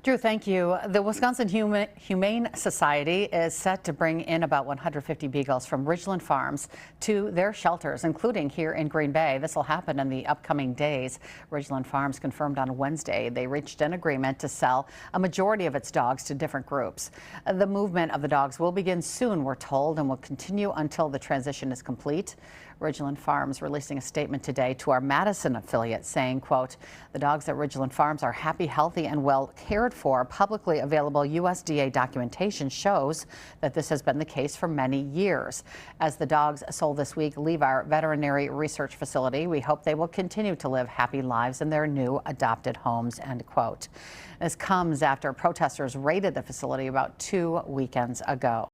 Drew, thank you. The Wisconsin Humane Society is set to bring in about 150 beagles from Ridglan Farms to their shelters, including here in Green Bay. This will happen in the upcoming days. Ridglan Farms confirmed on Wednesday they reached an agreement to sell a majority of its dogs to different groups. The movement of the dogs will begin soon, we're told, and will continue until the transition is complete. Ridglan Farms releasing a statement today to our Madison affiliate saying, quote, "The dogs at Ridglan Farms are happy, healthy, and well cared for. Publicly available USDA documentation shows that this has been the case for many years. As the dogs sold this week leave our veterinary research facility, we hope they will continue to live happy lives in their new adopted homes," end quote. This comes after protesters raided the facility about 2 weekends ago.